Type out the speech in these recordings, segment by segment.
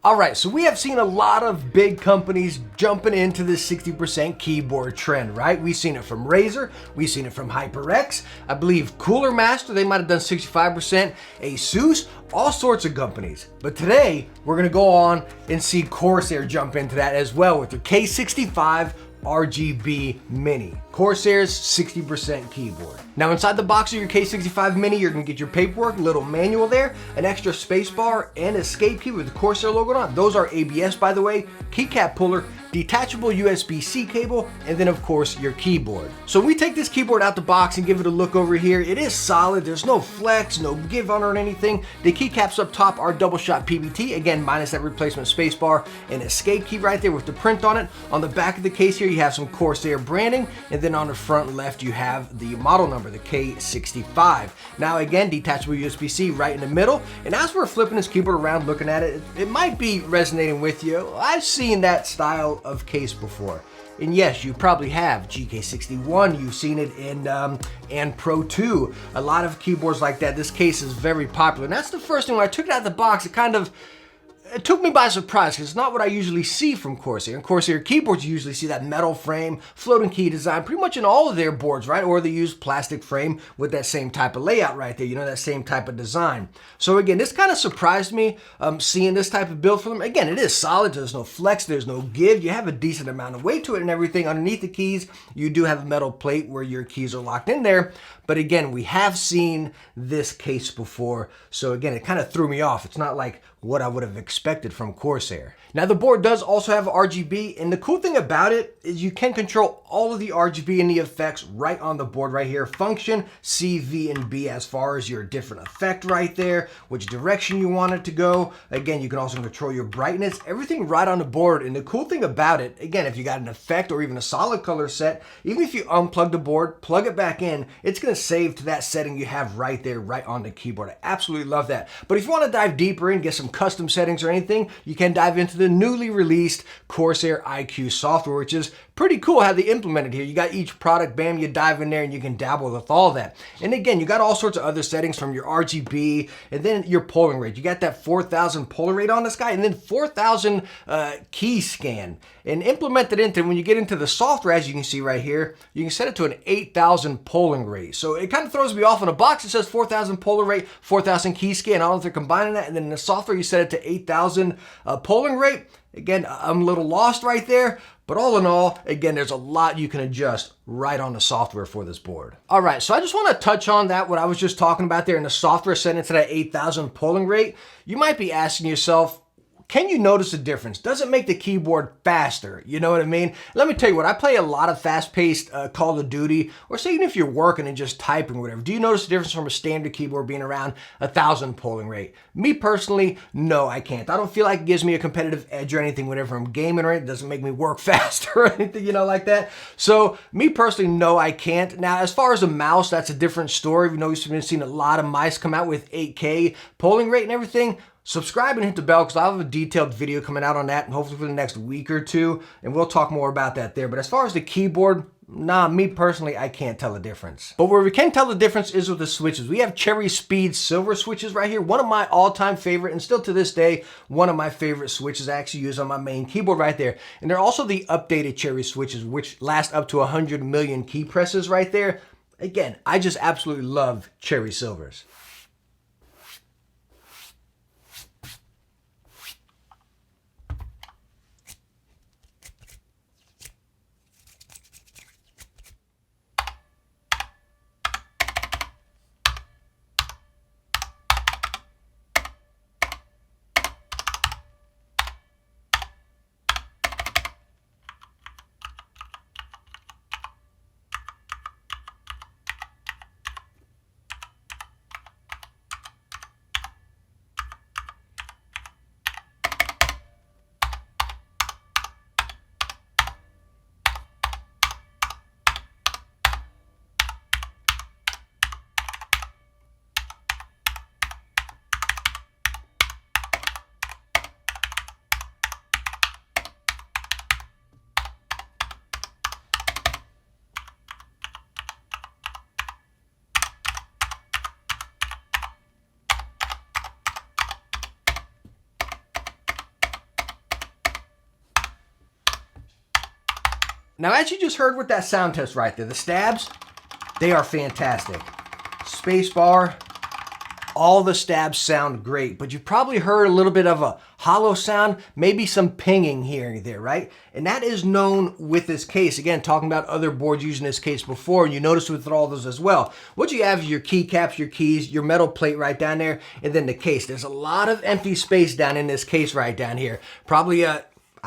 All right, so we have seen a lot of big companies jumping into this 60% keyboard trend, right? We've seen it from Razer, we've seen it from HyperX, I believe Cooler Master, they might have done 65%, Asus, all sorts of companies. But today, we're gonna go on and see Corsair jump into that as well with their K65 RGB Mini. Corsair's 60% keyboard. Now inside the box of your K65 Mini, you're gonna get your paperwork, little manual there, an extra space bar, and escape key with the Corsair logo on it. Those are ABS, by the way, keycap puller, detachable USB-C cable, and then of course your keyboard. So we take this keyboard out the box and give it a look over here. It is solid, there's no flex, no give on or anything. The keycaps up top are double shot PBT, again minus that replacement space bar and escape key right there with the print on it. On the back of the case here you have some Corsair branding, and then on the front left you have the model number, the K65. Now again, detachable USB-C right in the middle, and as we're flipping this keyboard around looking at it, it might be resonating with you. I've seen that style of case before. And yes, you probably have GK61, you've seen it in and Pro 2. A lot of keyboards like that. This case is very popular. And that's the first thing when I took it out of the box, it took me by surprise because it's not what I usually see from Corsair. In Corsair keyboards, you usually see that metal frame, floating key design, pretty much in all of their boards, right? Or they use plastic frame with that same type of layout right there, you know, that same type of design. So again, this kind of surprised me seeing this type of build for them. Again, it is solid, there's no flex, there's no give, you have a decent amount of weight to it and everything. Underneath the keys, you do have a metal plate where your keys are locked in there. But again, we have seen this case before. So again, it kind of threw me off. It's not like what I would have expected from Corsair. Now the board does also have RGB, and the cool thing about it is you can control all of the RGB and the effects right on the board right here. Function, C, V, and B as far as your different effect right there, which direction you want it to go. Again, you can also control your brightness, everything right on the board. And the cool thing about it, again, if you got an effect or even a solid color set, even if you unplug the board, plug it back in, it's gonna save to that setting you have right there, right on the keyboard. I absolutely love that. But if you want to dive deeper in, get some custom settings or anything, you can dive into the newly released Corsair IQ software, which is pretty cool how they implemented here. You got each product, bam, you dive in there and you can dabble with all that. And again, you got all sorts of other settings from your RGB and then your polling rate. You got that 4,000 polling rate on this guy and then 4,000 key scan. And implemented into, when you get into the software, as you can see right here, you can set it to an 8,000 polling rate. So it kind of throws me off in a box. It says 4,000 polling rate, 4,000 key scan. I don't know if they're combining that. And then in the software, you set it to 8,000 polling rate. Again, I'm a little lost right there. But all in all, again, there's a lot you can adjust right on the software for this board. All right, so I just want to touch on that, what I was just talking about there in the software setting to that 8,000 polling rate. You might be asking yourself, can you notice a difference? Does it make the keyboard faster? You know what I mean? Let me tell you what, I play a lot of fast-paced Call of Duty, or say even if you're working and just typing or whatever. Do you notice a difference from a standard keyboard being around 1,000 polling rate? Me personally, no, I can't. I don't feel like it gives me a competitive edge or anything whenever I'm gaming, or it doesn't make me work faster or anything, you know, like that. So me personally, no, I can't. Now, as far as a mouse, that's a different story. You know, we've been seeing a lot of mice come out with 8K polling rate and everything. Subscribe and hit the bell because I'll have a detailed video coming out on that, and hopefully for the next week or two, and we'll talk more about that there. But as far as the keyboard, nah, me personally, I can't tell the difference. But where we can tell the difference is with the switches. We have Cherry Speed Silver switches right here, one of my all-time favorite, and still to this day, one of my favorite switches I actually use on my main keyboard right there. And they're also the updated Cherry switches, which last up to 100 million key presses right there. Again, I just absolutely love Cherry Silvers. Now, as you just heard with that sound test right there, the stabs, they are fantastic. Spacebar, all the stabs sound great, but you probably heard a little bit of a hollow sound, maybe some pinging here and there, right? And that is known with this case. Again, talking about other boards using this case before, and you notice with all those as well. What you have is your keycaps, your keys, your metal plate right down there, and then the case. There's a lot of empty space down in this case right down here. Probably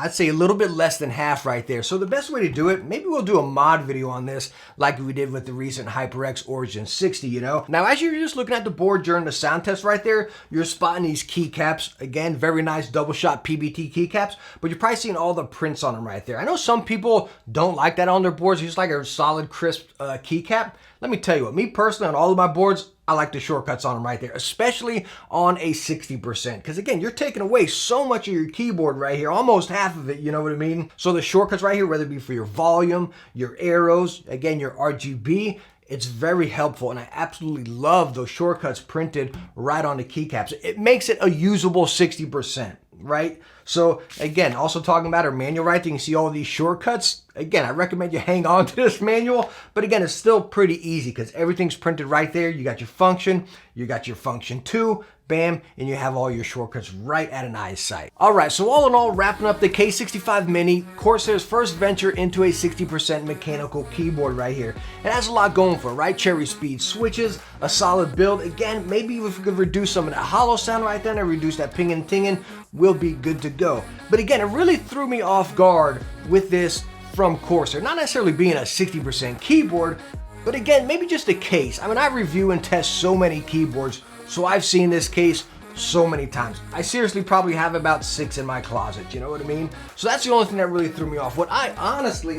I'd say a little bit less than half right there. So the best way to do it, maybe we'll do a mod video on this like we did with the recent HyperX Origin 60, you know? Now, as you're just looking at the board during the sound test right there, you're spotting these keycaps. Again, very nice double shot PBT keycaps, but you're probably seeing all the prints on them right there. I know some people don't like that on their boards, just like a solid, crisp keycap. Let me tell you what, me personally, on all of my boards, I like the shortcuts on them right there, especially on a 60%. Because again, you're taking away so much of your keyboard right here, almost half of it, you know what I mean? So the shortcuts right here, whether it be for your volume, your arrows, again, your RGB, it's very helpful, and I absolutely love those shortcuts printed right on the keycaps. It makes it a usable 60%, right? So again, also talking about our manual right there, you can see all these shortcuts. Again, I recommend you hang on to this manual, but again, it's still pretty easy because everything's printed right there. You got your function 2, bam, and you have all your shortcuts right at an eye's sight. All right, so all in all, wrapping up the K65 Mini, Corsair's first venture into a 60% mechanical keyboard right here. It has a lot going for it, right? Cherry speed switches, a solid build. Again, maybe if we could reduce some of that hollow sound right there and reduce that ping and tinging, we'll be good to go. But again, it really threw me off guard with this from Corsair. Not necessarily being a 60% keyboard, but again, maybe just a case. I mean, I review and test so many keyboards, so I've seen this case so many times. I seriously probably have about 6 in my closet, you know what I mean? So that's the only thing that really threw me off. What I honestly,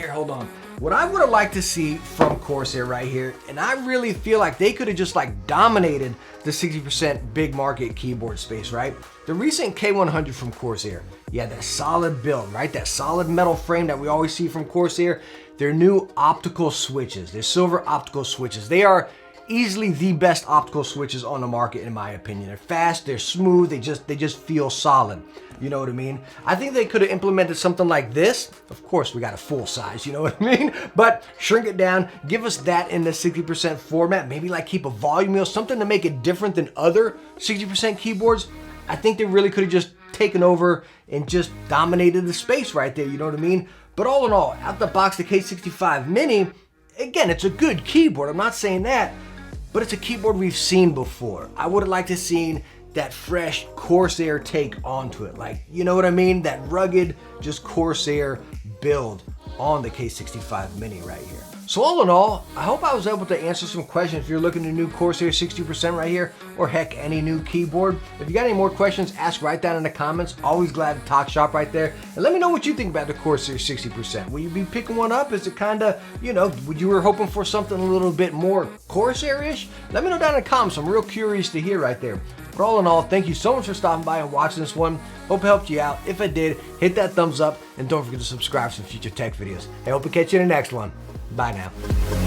hold on. What I would have liked to see from Corsair right here, and I really feel like they could have just like dominated the 60% big market keyboard space, right? The recent K100 from Corsair, yeah, that solid build, right? That solid metal frame that we always see from Corsair. Their new optical switches, their silver optical switches, they are easily the best optical switches on the market in my opinion. They're fast, they're smooth, they just feel solid. You know what I mean? I think they could have implemented something like this. Of course, we got a full size, you know what I mean? But shrink it down, give us that in the 60% format, maybe like keep a volume wheel, something to make it different than other 60% keyboards. I think they really could have just taken over and just dominated the space right there, you know what I mean? But all in all, out the box, the K65 Mini, again, it's a good keyboard, I'm not saying that, but it's a keyboard we've seen before. I would have liked to have seen that fresh Corsair take onto it. Like, you know what I mean? That rugged, just Corsair build on the K65 Mini right here. So all in all, I hope I was able to answer some questions if you're looking at a new Corsair 60% right here, or heck, any new keyboard. If you got any more questions, ask right down in the comments. Always glad to talk shop right there. And let me know what you think about the Corsair 60%. Will you be picking one up? Is it kind of, you know, you were hoping for something a little bit more Corsair-ish? Let me know down in the comments. I'm real curious to hear right there. But all in all, thank you so much for stopping by and watching this one. Hope it helped you out. If it did, hit that thumbs up and don't forget to subscribe for some future tech videos. I hope to catch you in the next one. Bye now.